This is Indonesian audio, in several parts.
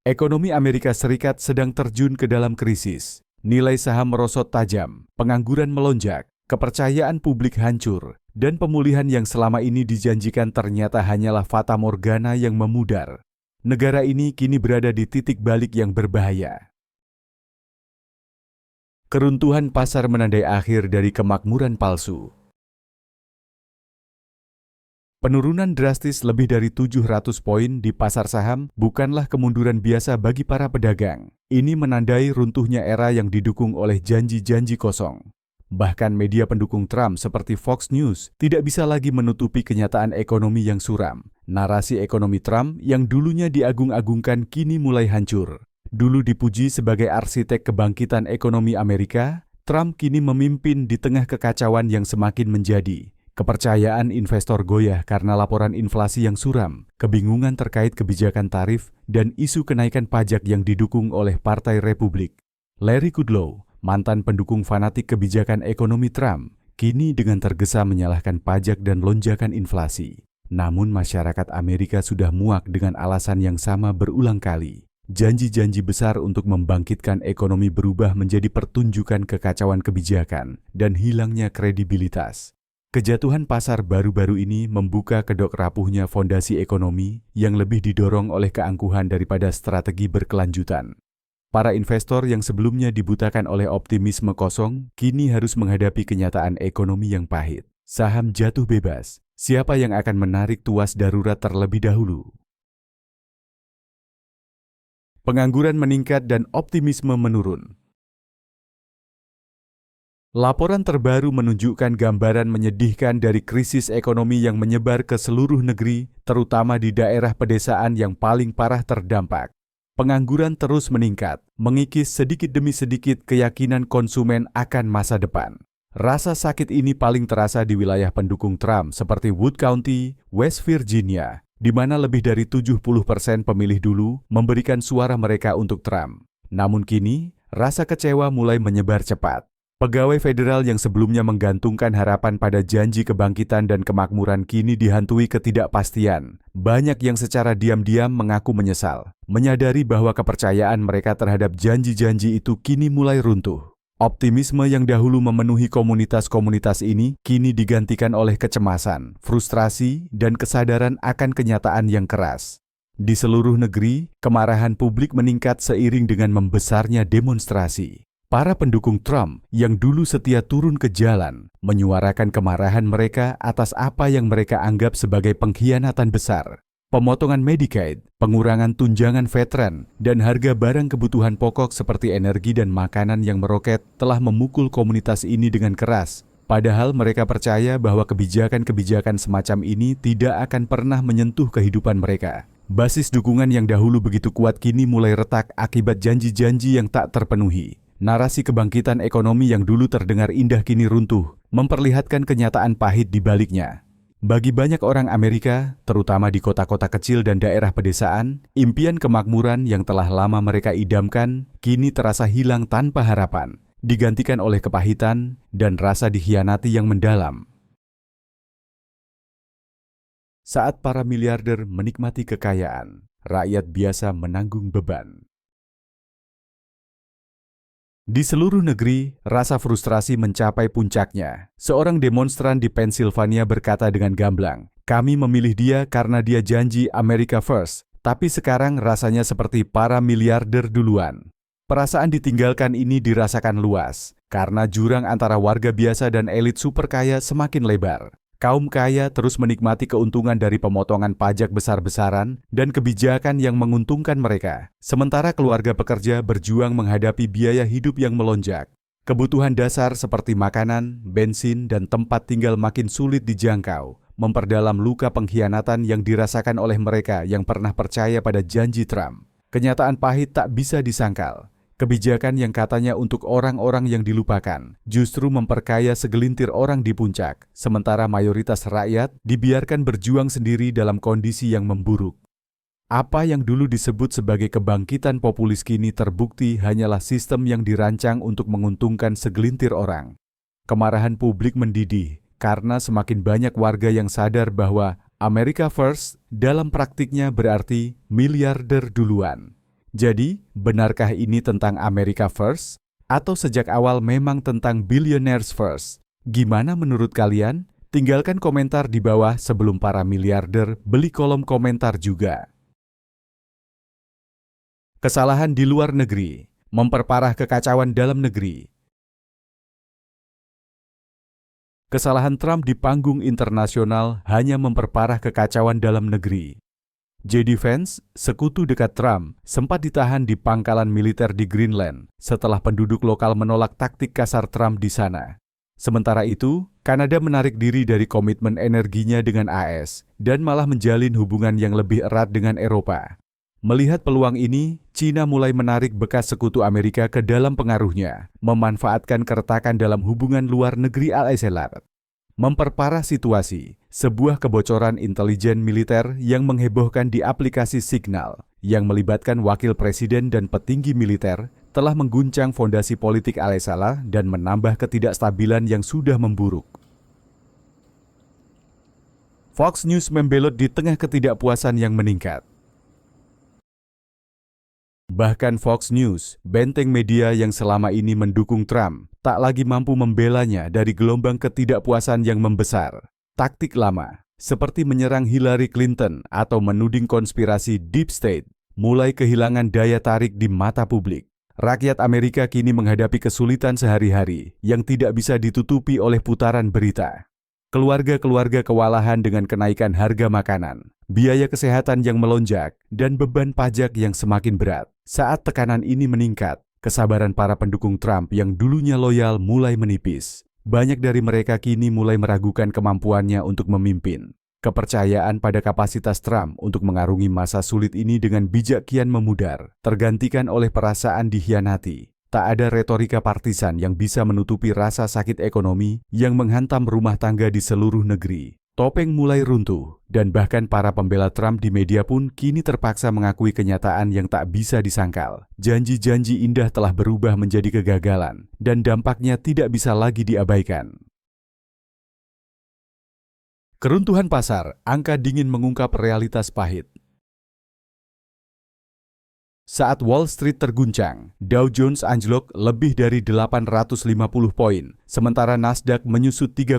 Ekonomi Amerika Serikat sedang terjun ke dalam krisis. Nilai saham merosot tajam, pengangguran melonjak, kepercayaan publik hancur, dan pemulihan yang selama ini dijanjikan ternyata hanyalah fata morgana yang memudar. Negara ini kini berada di titik balik yang berbahaya. Keruntuhan pasar menandai akhir dari kemakmuran palsu. Penurunan drastis lebih dari 700 poin di pasar saham bukanlah kemunduran biasa bagi para pedagang. Ini menandai runtuhnya era yang didukung oleh janji-janji kosong. Bahkan media pendukung Trump seperti Fox News tidak bisa lagi menutupi kenyataan ekonomi yang suram. Narasi ekonomi Trump yang dulunya diagung-agungkan kini mulai hancur. Dulu dipuji sebagai arsitek kebangkitan ekonomi Amerika, Trump kini memimpin di tengah kekacauan yang semakin menjadi. Kepercayaan investor goyah karena laporan inflasi yang suram, kebingungan terkait kebijakan tarif, dan isu kenaikan pajak yang didukung oleh Partai Republik. Larry Kudlow, mantan pendukung fanatik kebijakan ekonomi Trump, kini dengan tergesa menyalahkan pajak dan lonjakan inflasi. Namun masyarakat Amerika sudah muak dengan alasan yang sama berulang kali. Janji-janji besar untuk membangkitkan ekonomi berubah menjadi pertunjukan kekacauan kebijakan dan hilangnya kredibilitas. Kejatuhan pasar baru-baru ini membuka kedok rapuhnya fondasi ekonomi yang lebih didorong oleh keangkuhan daripada strategi berkelanjutan. Para investor yang sebelumnya dibutakan oleh optimisme kosong, kini harus menghadapi kenyataan ekonomi yang pahit. Saham jatuh bebas. Siapa yang akan menarik tuas darurat terlebih dahulu? Pengangguran meningkat dan optimisme menurun. Laporan terbaru menunjukkan gambaran menyedihkan dari krisis ekonomi yang menyebar ke seluruh negeri, terutama di daerah pedesaan yang paling parah terdampak. Pengangguran terus meningkat, mengikis sedikit demi sedikit keyakinan konsumen akan masa depan. Rasa sakit ini paling terasa di wilayah pendukung Trump seperti Wood County, West Virginia, di mana lebih dari 70% pemilih dulu memberikan suara mereka untuk Trump. Namun kini, rasa kecewa mulai menyebar cepat. Pegawai federal yang sebelumnya menggantungkan harapan pada janji kebangkitan dan kemakmuran kini dihantui ketidakpastian. Banyak yang secara diam-diam mengaku menyesal, menyadari bahwa kepercayaan mereka terhadap janji-janji itu kini mulai runtuh. Optimisme yang dahulu memenuhi komunitas-komunitas ini kini digantikan oleh kecemasan, frustrasi, dan kesadaran akan kenyataan yang keras. Di seluruh negeri, kemarahan publik meningkat seiring dengan membesarnya demonstrasi. Para pendukung Trump yang dulu setia turun ke jalan, menyuarakan kemarahan mereka atas apa yang mereka anggap sebagai pengkhianatan besar. Pemotongan Medicaid, pengurangan tunjangan veteran, dan harga barang kebutuhan pokok seperti energi dan makanan yang meroket telah memukul komunitas ini dengan keras. Padahal mereka percaya bahwa kebijakan-kebijakan semacam ini tidak akan pernah menyentuh kehidupan mereka. Basis dukungan yang dahulu begitu kuat kini mulai retak akibat janji-janji yang tak terpenuhi. Narasi kebangkitan ekonomi yang dulu terdengar indah kini runtuh, memperlihatkan kenyataan pahit di baliknya. Bagi banyak orang Amerika, terutama di kota-kota kecil dan daerah pedesaan, impian kemakmuran yang telah lama mereka idamkan kini terasa hilang tanpa harapan, digantikan oleh kepahitan dan rasa dikhianati yang mendalam. Saat para miliarder menikmati kekayaan, rakyat biasa menanggung beban. Di seluruh negeri, rasa frustrasi mencapai puncaknya. Seorang demonstran di Pennsylvania berkata dengan gamblang, "Kami memilih dia karena dia janji America First, tapi sekarang rasanya seperti para miliarder duluan." Perasaan ditinggalkan ini dirasakan luas, karena jurang antara warga biasa dan elit super kaya semakin lebar. Kaum kaya terus menikmati keuntungan dari pemotongan pajak besar-besaran dan kebijakan yang menguntungkan mereka. Sementara keluarga pekerja berjuang menghadapi biaya hidup yang melonjak. Kebutuhan dasar seperti makanan, bensin, dan tempat tinggal makin sulit dijangkau, memperdalam luka pengkhianatan yang dirasakan oleh mereka yang pernah percaya pada janji Trump. Kenyataan pahit tak bisa disangkal. Kebijakan yang katanya untuk orang-orang yang dilupakan justru memperkaya segelintir orang di puncak, sementara mayoritas rakyat dibiarkan berjuang sendiri dalam kondisi yang memburuk. Apa yang dulu disebut sebagai kebangkitan populis kini terbukti hanyalah sistem yang dirancang untuk menguntungkan segelintir orang. Kemarahan publik mendidih karena semakin banyak warga yang sadar bahwa America First dalam praktiknya berarti miliarder duluan. Jadi, benarkah ini tentang America First? Atau sejak awal memang tentang Billionaires First? Gimana menurut kalian? Tinggalkan komentar di bawah sebelum para miliarder beli kolom komentar juga. Kesalahan di luar negeri, memperparah kekacauan dalam negeri. Kesalahan Trump di panggung internasional hanya memperparah kekacauan dalam negeri. J.D. Vance, sekutu dekat Trump, sempat ditahan di pangkalan militer di Greenland setelah penduduk lokal menolak taktik kasar Trump di sana. Sementara itu, Kanada menarik diri dari komitmen energinya dengan AS dan malah menjalin hubungan yang lebih erat dengan Eropa. Melihat peluang ini, China mulai menarik bekas sekutu Amerika ke dalam pengaruhnya, memanfaatkan keretakan dalam hubungan luar negeri al-Eselat. Memperparah situasi, sebuah kebocoran intelijen militer yang menghebohkan di aplikasi Signal, yang melibatkan wakil presiden dan petinggi militer, telah mengguncang fondasi politik al-Eselat dan menambah ketidakstabilan yang sudah memburuk. Fox News membelot di tengah ketidakpuasan yang meningkat. Bahkan Fox News, benteng media yang selama ini mendukung Trump, tak lagi mampu membelanya dari gelombang ketidakpuasan yang membesar. Taktik lama, seperti menyerang Hillary Clinton atau menuding konspirasi Deep State, mulai kehilangan daya tarik di mata publik. Rakyat Amerika kini menghadapi kesulitan sehari-hari yang tidak bisa ditutupi oleh putaran berita. Keluarga-keluarga kewalahan dengan kenaikan harga makanan, biaya kesehatan yang melonjak, dan beban pajak yang semakin berat. Saat tekanan ini meningkat, kesabaran para pendukung Trump yang dulunya loyal mulai menipis. Banyak dari mereka kini mulai meragukan kemampuannya untuk memimpin. Kepercayaan pada kapasitas Trump untuk mengarungi masa sulit ini dengan bijak kian memudar, tergantikan oleh perasaan dikhianati. Tak ada retorika partisan yang bisa menutupi rasa sakit ekonomi yang menghantam rumah tangga di seluruh negeri. Topeng mulai runtuh, dan bahkan para pembela Trump di media pun kini terpaksa mengakui kenyataan yang tak bisa disangkal. Janji-janji indah telah berubah menjadi kegagalan, dan dampaknya tidak bisa lagi diabaikan. Keruntuhan pasar, angka dingin mengungkap realitas pahit. Saat Wall Street terguncang, Dow Jones anjlok lebih dari 850 poin, sementara Nasdaq menyusut 3,1%.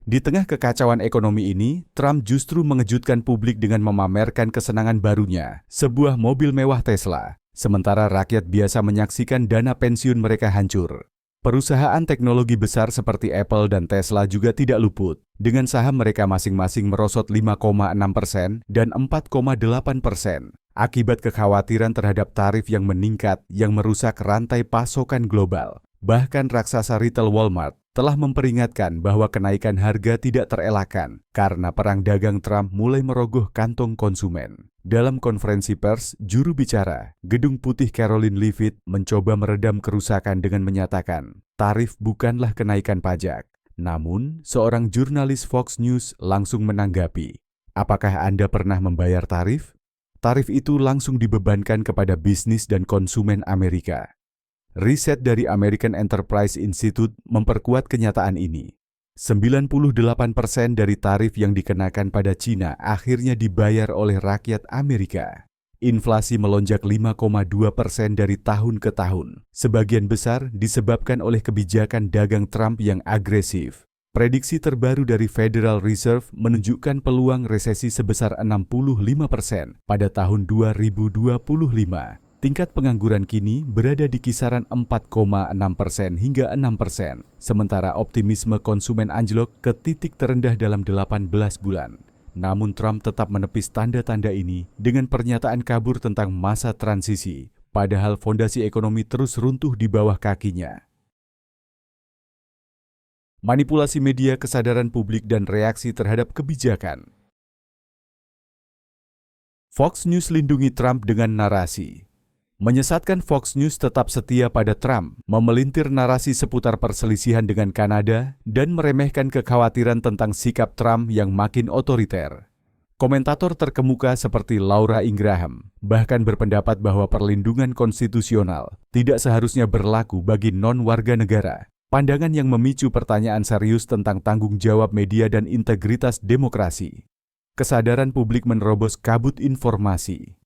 Di tengah kekacauan ekonomi ini, Trump justru mengejutkan publik dengan memamerkan kesenangan barunya, sebuah mobil mewah Tesla, sementara rakyat biasa menyaksikan dana pensiun mereka hancur. Perusahaan teknologi besar seperti Apple dan Tesla juga tidak luput, dengan saham mereka masing-masing merosot 5,6% dan 4,8%. Akibat kekhawatiran terhadap tarif yang meningkat yang merusak rantai pasokan global. Bahkan raksasa retail Walmart telah memperingatkan bahwa kenaikan harga tidak terelakkan karena perang dagang Trump mulai merogoh kantong konsumen. Dalam konferensi pers, juru bicara Gedung Putih Caroline Leavitt mencoba meredam kerusakan dengan menyatakan, tarif bukanlah kenaikan pajak. Namun, seorang jurnalis Fox News langsung menanggapi, apakah Anda pernah membayar tarif? Tarif itu langsung dibebankan kepada bisnis dan konsumen Amerika. Riset dari American Enterprise Institute memperkuat kenyataan ini. 98% dari tarif yang dikenakan pada Cina akhirnya dibayar oleh rakyat Amerika. Inflasi melonjak 5,2% dari tahun ke tahun. Sebagian besar disebabkan oleh kebijakan dagang Trump yang agresif. Prediksi terbaru dari Federal Reserve menunjukkan peluang resesi sebesar 65% pada tahun 2025. Tingkat pengangguran kini berada di kisaran 4,6% hingga 6%, sementara optimisme konsumen anjlok ke titik terendah dalam 18 bulan. Namun Trump tetap menepis tanda-tanda ini dengan pernyataan kabur tentang masa transisi, padahal fondasi ekonomi terus runtuh di bawah kakinya. Manipulasi media, kesadaran publik, dan reaksi terhadap kebijakan. Fox News lindungi Trump dengan narasi. Menyesatkan Fox News tetap setia pada Trump, memelintir narasi seputar perselisihan dengan Kanada, dan meremehkan kekhawatiran tentang sikap Trump yang makin otoriter. Komentator terkemuka seperti Laura Ingraham bahkan berpendapat bahwa perlindungan konstitusional tidak seharusnya berlaku bagi non-warga negara. Pandangan yang memicu pertanyaan serius tentang tanggung jawab media dan integritas demokrasi. Kesadaran publik menerobos kabut informasi.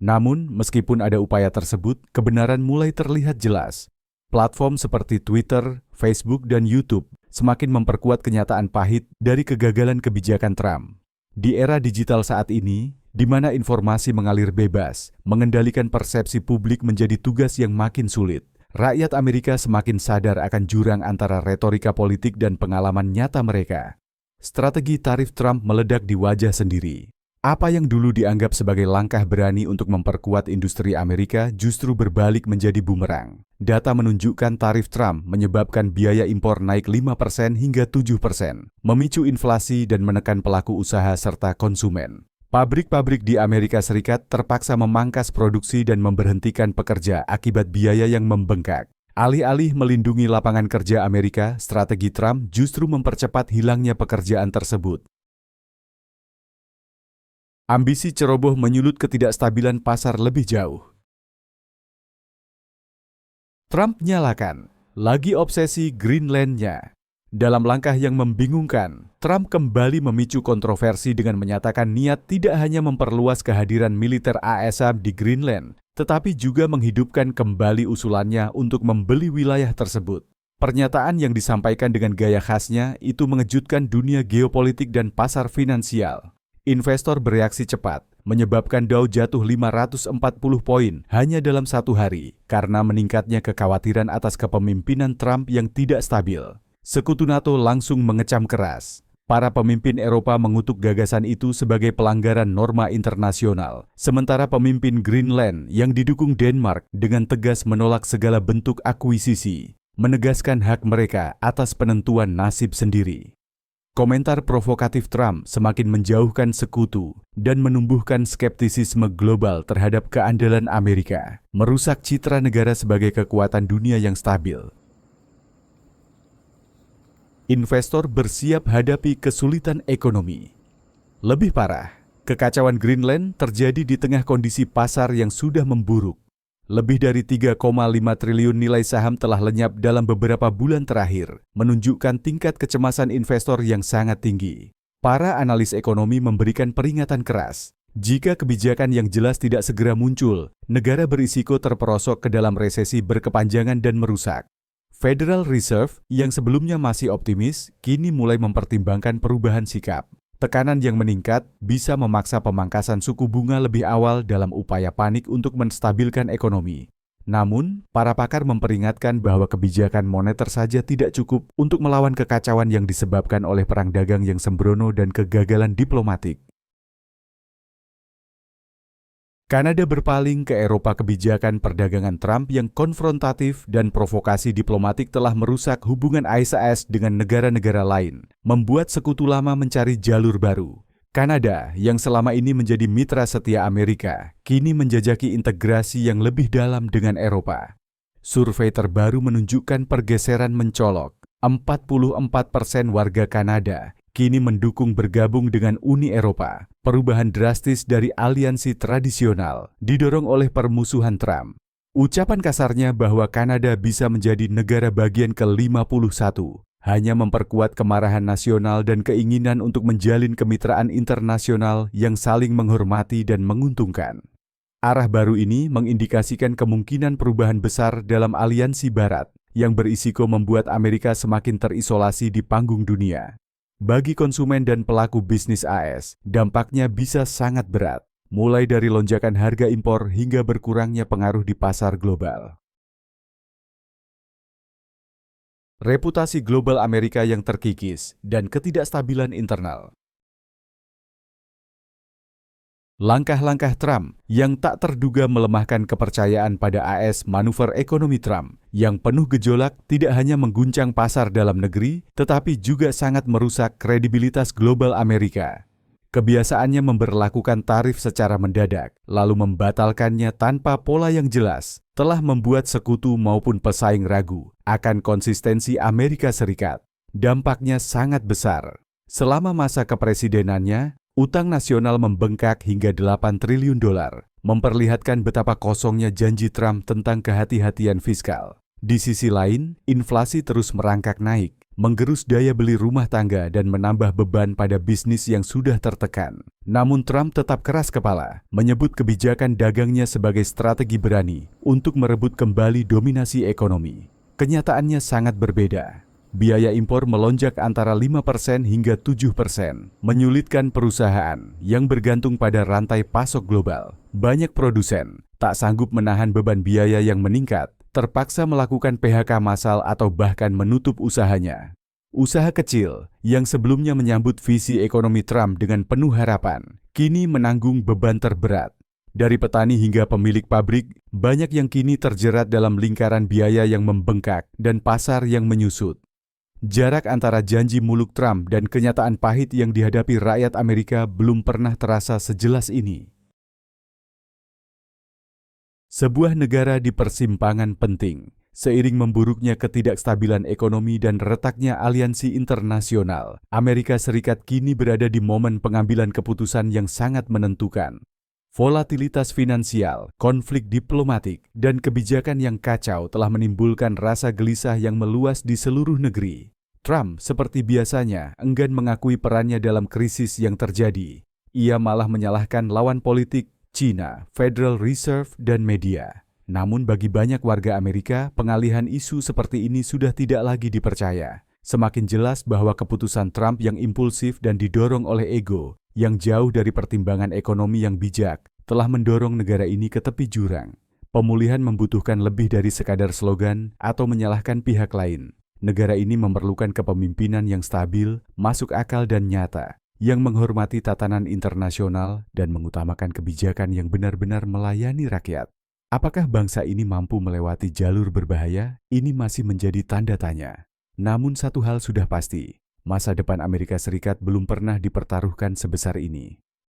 Namun, meskipun ada upaya tersebut, kebenaran mulai terlihat jelas. Platform seperti Twitter, Facebook, dan YouTube semakin memperkuat kenyataan pahit dari kegagalan kebijakan Trump. Di era digital saat ini, di mana informasi mengalir bebas, mengendalikan persepsi publik menjadi tugas yang makin sulit. Rakyat Amerika semakin sadar akan jurang antara retorika politik dan pengalaman nyata mereka. Strategi tarif Trump meledak di wajah sendiri. Apa yang dulu dianggap sebagai langkah berani untuk memperkuat industri Amerika justru berbalik menjadi bumerang. Data menunjukkan tarif Trump menyebabkan biaya impor naik 5% hingga 7%, memicu inflasi dan menekan pelaku usaha serta konsumen. Pabrik-pabrik di Amerika Serikat terpaksa memangkas produksi dan memberhentikan pekerja akibat biaya yang membengkak. Alih-alih melindungi lapangan kerja Amerika, strategi Trump justru mempercepat hilangnya pekerjaan tersebut. Ambisi ceroboh menyulut ketidakstabilan pasar lebih jauh. Trump nyalakan, lagi obsesi Greenland-nya. Dalam langkah yang membingungkan, Trump kembali memicu kontroversi dengan menyatakan niat tidak hanya memperluas kehadiran militer AS di Greenland, tetapi juga menghidupkan kembali usulannya untuk membeli wilayah tersebut. Pernyataan yang disampaikan dengan gaya khasnya itu mengejutkan dunia geopolitik dan pasar finansial. Investor bereaksi cepat, menyebabkan Dow jatuh 540 poin hanya dalam satu hari karena meningkatnya kekhawatiran atas kepemimpinan Trump yang tidak stabil. Sekutu NATO langsung mengecam keras. Para pemimpin Eropa mengutuk gagasan itu sebagai pelanggaran norma internasional, sementara pemimpin Greenland yang didukung Denmark dengan tegas menolak segala bentuk akuisisi, menegaskan hak mereka atas penentuan nasib sendiri. Komentar provokatif Trump semakin menjauhkan sekutu dan menumbuhkan skeptisisme global terhadap keandalan Amerika, merusak citra negara sebagai kekuatan dunia yang stabil. Investor bersiap hadapi kesulitan ekonomi. Lebih parah, kekacauan Greenland terjadi di tengah kondisi pasar yang sudah memburuk. Lebih dari 3,5 triliun nilai saham telah lenyap dalam beberapa bulan terakhir, menunjukkan tingkat kecemasan investor yang sangat tinggi. Para analis ekonomi memberikan peringatan keras. Jika kebijakan yang jelas tidak segera muncul, negara berisiko terperosok ke dalam resesi berkepanjangan dan merusak. Federal Reserve yang sebelumnya masih optimis, kini mulai mempertimbangkan perubahan sikap. Tekanan yang meningkat bisa memaksa pemangkasan suku bunga lebih awal dalam upaya panik untuk menstabilkan ekonomi. Namun, para pakar memperingatkan bahwa kebijakan moneter saja tidak cukup untuk melawan kekacauan yang disebabkan oleh perang dagang yang sembrono dan kegagalan diplomatik. Kanada berpaling ke Eropa. Kebijakan perdagangan Trump yang konfrontatif dan provokasi diplomatik telah merusak hubungan AS dengan negara-negara lain, membuat sekutu lama mencari jalur baru. Kanada, yang selama ini menjadi mitra setia Amerika, kini menjajaki integrasi yang lebih dalam dengan Eropa. Survei terbaru menunjukkan pergeseran mencolok. 44% warga Kanada kini mendukung bergabung dengan Uni Eropa. Perubahan drastis dari aliansi tradisional didorong oleh permusuhan Trump. Ucapan kasarnya bahwa Kanada bisa menjadi negara bagian ke-51 hanya memperkuat kemarahan nasional dan keinginan untuk menjalin kemitraan internasional yang saling menghormati dan menguntungkan. Arah baru ini mengindikasikan kemungkinan perubahan besar dalam aliansi Barat yang berisiko membuat Amerika semakin terisolasi di panggung dunia. Bagi konsumen dan pelaku bisnis AS, dampaknya bisa sangat berat, mulai dari lonjakan harga impor hingga berkurangnya pengaruh di pasar global. Reputasi global Amerika yang terkikis dan ketidakstabilan internal. Langkah-langkah Trump yang tak terduga melemahkan kepercayaan pada AS. Manuver ekonomi Trump yang penuh gejolak tidak hanya mengguncang pasar dalam negeri, tetapi juga sangat merusak kredibilitas global Amerika. Kebiasaannya memberlakukan tarif secara mendadak, lalu membatalkannya tanpa pola yang jelas, telah membuat sekutu maupun pesaing ragu akan konsistensi Amerika Serikat. Dampaknya sangat besar. Selama masa kepresidenannya, utang nasional membengkak hingga 8 triliun dolar, memperlihatkan betapa kosongnya janji Trump tentang kehati-hatian fiskal. Di sisi lain, inflasi terus merangkak naik, menggerus daya beli rumah tangga dan menambah beban pada bisnis yang sudah tertekan. Namun Trump tetap keras kepala, menyebut kebijakan dagangnya sebagai strategi berani untuk merebut kembali dominasi ekonomi. Kenyataannya sangat berbeda. Biaya impor melonjak antara 5% hingga 7%, menyulitkan perusahaan yang bergantung pada rantai pasok global. Banyak produsen tak sanggup menahan beban biaya yang meningkat, terpaksa melakukan PHK massal atau bahkan menutup usahanya. Usaha kecil yang sebelumnya menyambut visi ekonomi Trump dengan penuh harapan, kini menanggung beban terberat. Dari petani hingga pemilik pabrik, banyak yang kini terjerat dalam lingkaran biaya yang membengkak dan pasar yang menyusut. Jarak antara janji muluk Trump dan kenyataan pahit yang dihadapi rakyat Amerika belum pernah terasa sejelas ini. Sebuah negara di persimpangan penting, seiring memburuknya ketidakstabilan ekonomi dan retaknya aliansi internasional, Amerika Serikat kini berada di momen pengambilan keputusan yang sangat menentukan. Volatilitas finansial, konflik diplomatik, dan kebijakan yang kacau telah menimbulkan rasa gelisah yang meluas di seluruh negeri. Trump seperti biasanya enggan mengakui perannya dalam krisis yang terjadi. Ia malah menyalahkan lawan politik, China, Federal Reserve, dan media. Namun bagi banyak warga Amerika, pengalihan isu seperti ini sudah tidak lagi dipercaya. Semakin jelas bahwa keputusan Trump yang impulsif dan didorong oleh ego, yang jauh dari pertimbangan ekonomi yang bijak, telah mendorong negara ini ke tepi jurang. Pemulihan membutuhkan lebih dari sekadar slogan atau menyalahkan pihak lain. Negara ini memerlukan kepemimpinan yang stabil, masuk akal dan nyata, yang menghormati tatanan internasional dan mengutamakan kebijakan yang benar-benar melayani rakyat. Apakah bangsa ini mampu melewati jalur berbahaya? Ini masih menjadi tanda tanya. Namun satu hal sudah pasti, masa depan Amerika Serikat belum pernah dipertaruhkan sebesar ini.